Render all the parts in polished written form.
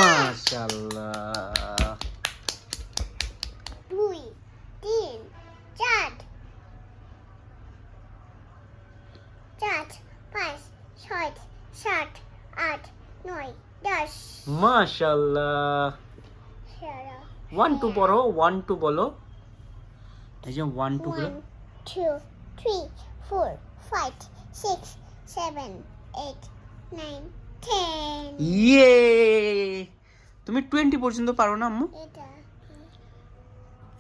মাশাআল্লাহ। 2 3 4 5 6 7 8 9 10 মাশাআল্লাহ। 1 2 পড়ো, 1 2 বলো। এই যে 1 2 গুলো 1 2 3 4 5 6 7 8 9 10 ইয়ে, তুমি 20 পর্যন্ত পারো না আম্মু?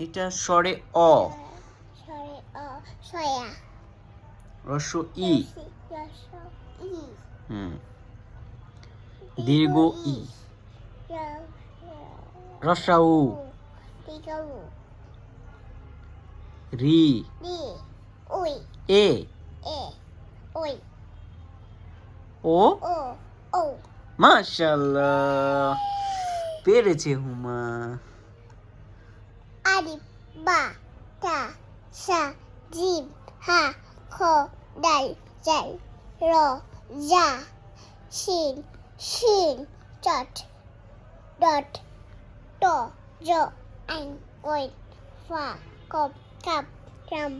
এটা স্বরে অ, সরি সয়া হ্রস্ব ই, ই দীর্ঘ ই, হ্রস্ব উ, রি, ওই এ, এ ওই ও। ও ও মাশাআল্লাহ, পেরেছে হুমা। আলিফ বা তা সা জিম হা খ দাল জাল র জা শিন শিন চট ডট ট জ আইন ওই ফা কপ কাপ রাম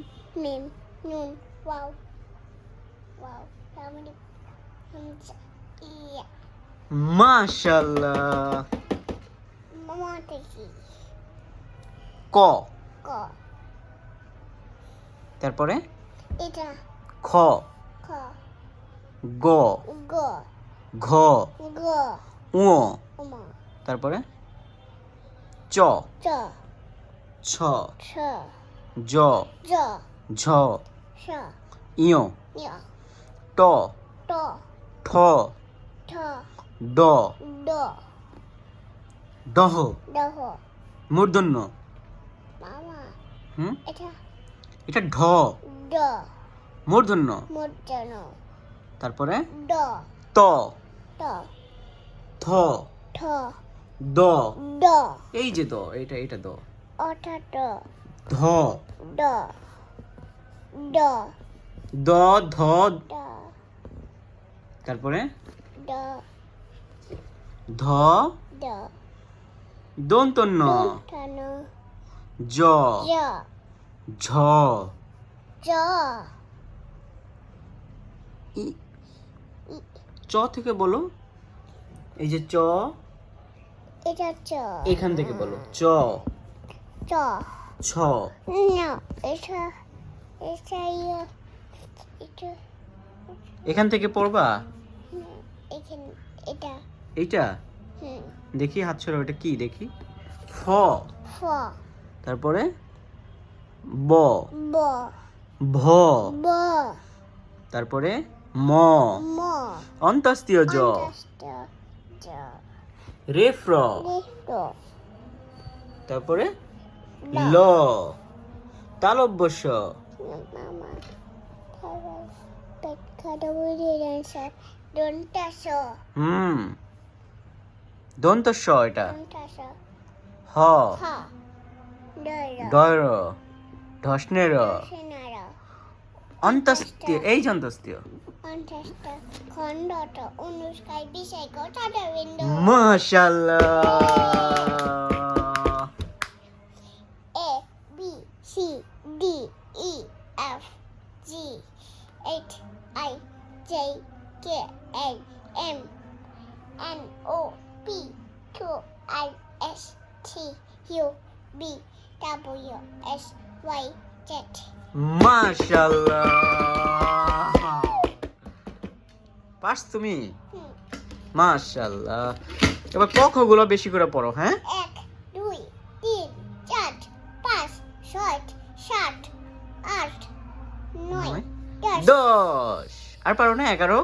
মিম নুন ওয়াও ওয়াও রামনি হামজা ইয়া মাশাআল্লাহ। মামা দেখি ক, ক তারপরে এটা খ, খ গ, গ ঘ, গ উ, উমা তারপরে চ, চ ছ, ছ জ, জ ঝ, স ইয়, ইয়া ট, ট ঠ, ঠ ড, ড দহ, দহ মূর্ধন্য। মামা হুম, এটা এটা ঢ, ড মূর্ধন্য। মুদ্রণ তারপরে ড ত, ট থ, ঠ দ, ড এই যে দ, এটা দ, অটা ড ধ, ড ড দ, ধ, ড তারপরে ড ধ, ড দন্তন্য, ঠান জ, জ ঝ, জ ই, চ থেকে বলো। এই যে চ, এটা চ এখান থেকে বলো। চ, চ ছ, না এটা এটা ইয়ে এটা এখান থেকে পড়বা। এখানে এটা এইটা হুম দেখি, হাত ছড়া, ওটা কি দেখি। ফ, ফ তারপরে ব, ব ভ, ব তারপরে ম, ম অন্তস্তীয় জ, আন্টাস্ত জ রেফ্র, রেফ্ট তারপরে ল ল, তালব্য শ, মামা খাবার পেট খাটা বলে জানছে দন্তাস হুম, দন্ত স, এটা দন্তাস হ, হ দর দয়র, ঢসনের, সেনার অন্তস্তীয়, এই যে অন্তস্তীয়। অন্টাস্ত খণ্ডট অনুষ্কায় বিষয় কথাটা বিন্দু মাশাআল্লাহ। A B C D E F G H I J K L M N O P Q R S T U V W X Y Z মাশাআল্লাহ, পাস তুমি। মাশাআল্লাহ। এবার ক খ গুলো বেশি করে পড়ো, হ্যাঁ? 1 2 3 4 5 6 7 8 9 10 10। আর পারো না 11?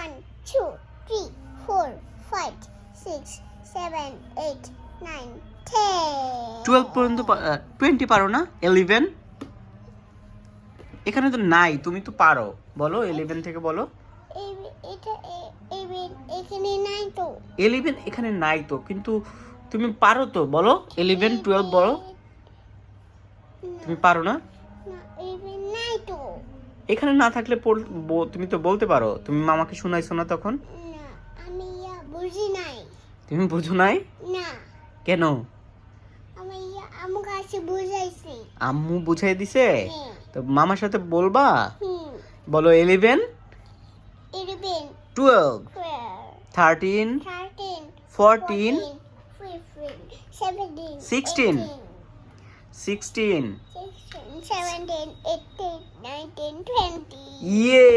1 2 3 4 5 6 7 8 9 10 12 পর্যন্ত 20 পারো না? 11? এখানে তো নাই, তুমি তো পারো। বলো 11 থেকে বলো। এটা এখানে নাই তো 11 এখানে নাই তো, কিন্তু তুমি পারো তো, বলো 11 12 বলো। তুমি পারো না? না নাই তো এখানে না থাকলে তুমি তো বলতে পারো, তুমি মামাকে শোনাইছো না তখন? না, আমি বুঝি নাই। তুমি বুঝো নাই? না, কেন? আমি আম্মু কাছে বুঝাইছি। আম্মু বুঝাই দিছে? হ্যাঁ। তো মামার সাথে বলবা? হুম। বলো 11 11, 12 12, 13 13, 14 15, 17, 16 18, 16 16, 17, 18, 19, 20. ইয়ে